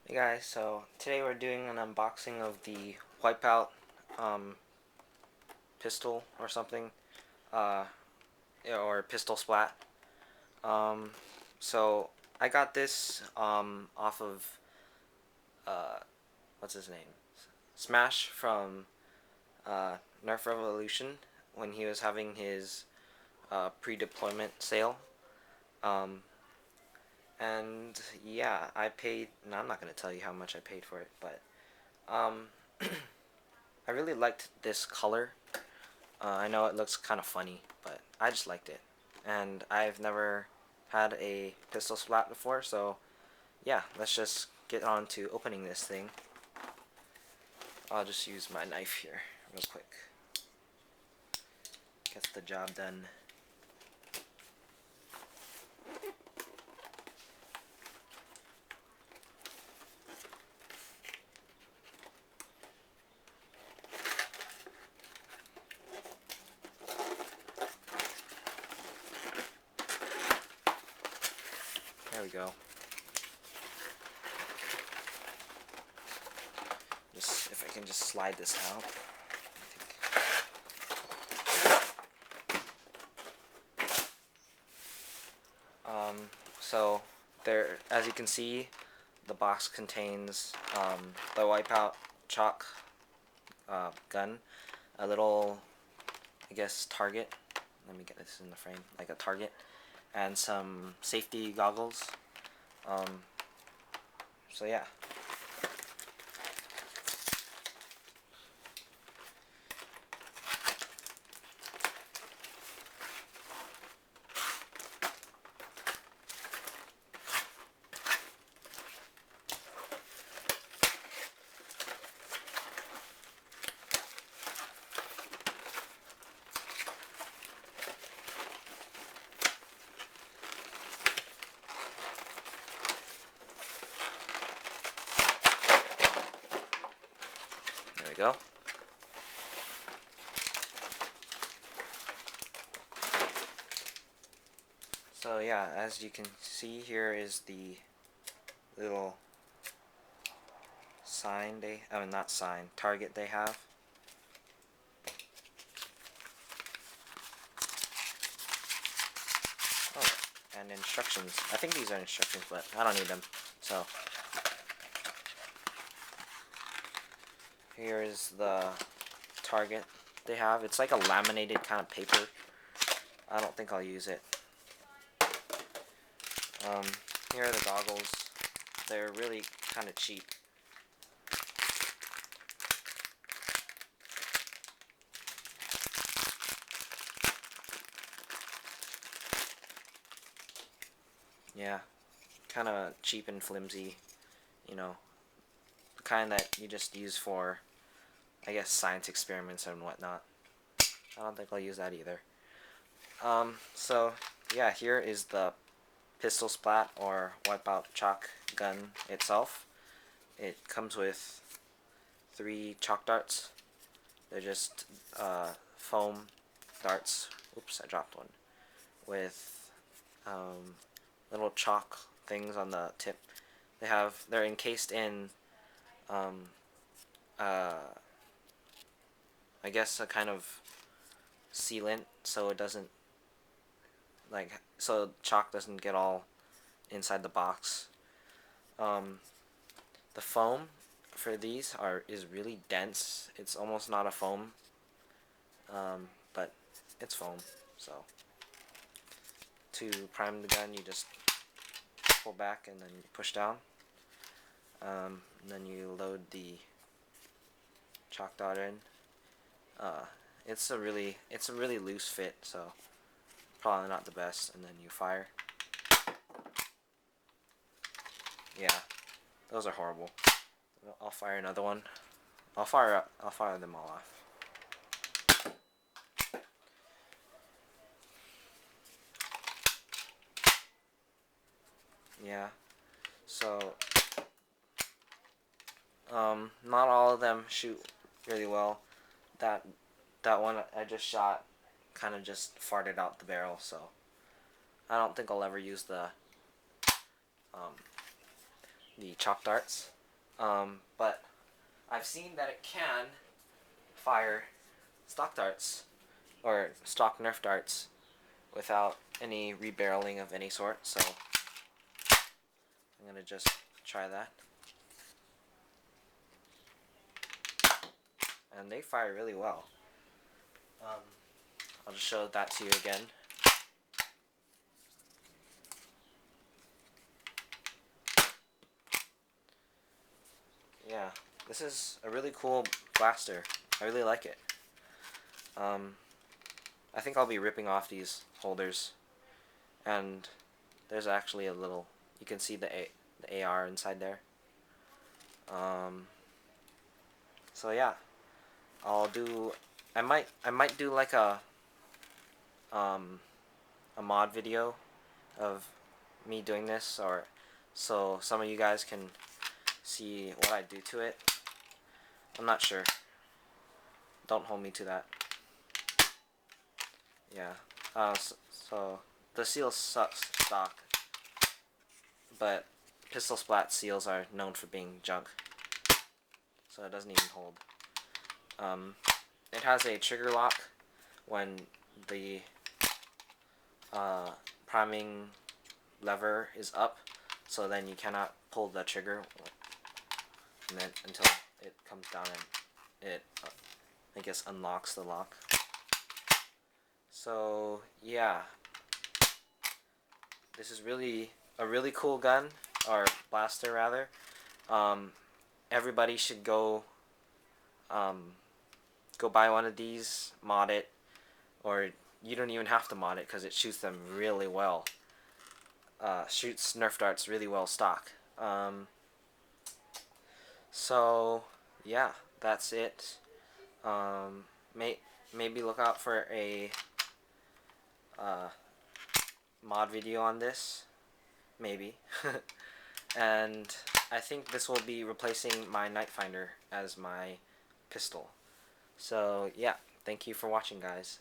Hey guys, so today we're doing an unboxing of the Wipeout um, pistol or something, uh, or Pistol Splat. Um, so I got this off of uh, what's his name, Smash from Nerf Revolution when he was having his pre-deployment sale. Um, and yeah, I paid. No, I'm not gonna tell you how much I paid for it, but um, I really liked this color. I know it looks kind of funny, but I just liked it. And I've never had a pistol splat before, so yeah, let's just get on to opening this thing. I'll just use my knife here real quick. Gets the job done. There we go. Just if I can just slide this out. Um, so there, as you can see, the box contains the Wipeout chalk gun, a little, I guess, target. Let me get this in the frame, like a target, and some safety goggles. Um, so yeah. There we go. So yeah, as you can see, here is the little sign I mean not sign, target they have. Oh, and instructions. I think these are instructions, but I don't need them. So here is the target they have. It's like a laminated kind of paper. I don't think I'll use it. Um, Here are the goggles. They're really kind of cheap. Yeah, kind of cheap and flimsy, you know, the kind that you just use for, I guess, science experiments and whatnot. I don't think I'll use that either. So yeah, here is the Pistol Splat or Wipeout chalk gun itself. It comes with 3 chalk darts. They're just foam darts. Oops, I dropped one. With little chalk things on the tip. They're encased in um, uh, I guess a kind of sealant, so it doesn't so chalk doesn't get all inside the box. Um, the foam for these is really dense. It's almost not a foam, but it's foam. So to prime the gun, you just pull back and then push down. And then you load the chalk dot in. It's a really loose fit, so probably not the best. And then you fire. Yeah, those are horrible. I'll fire another one. I'll fire them all off. Yeah. So not all of them shoot really well. That one I just shot kind of just farted out the barrel, so I don't think I'll ever use um, the chalk darts, but I've seen that it can fire stock darts or stock Nerf darts without any rebarreling of any sort, so I'm gonna just try that. And they fire really well. I'll just show that to you again. Yeah, this is a really cool blaster. I really like it. I think I'll be ripping off these holders, and there's actually a little, you can see the AR inside there. So yeah, I might do like a mod video of me doing this, or so some of you guys can see what I do to it. I'm not sure. Don't hold me to that. Yeah. So the seals sucks stock, but Pistol Splat seals are known for being junk, so it doesn't even hold. It has a trigger lock when the priming lever is up, so then you cannot pull the trigger and then until it comes down and it I guess unlocks the lock. So yeah, this is really a really cool gun, or blaster rather. Everybody should go buy one of these, mod it, or you don't even have to mod it because it shoots them really well. Shoots Nerf darts really well stock. So yeah, that's it. Maybe look out for a mod video on this, maybe. And I think this will be replacing my Night Finder as my pistol. So yeah, thank you for watching, guys.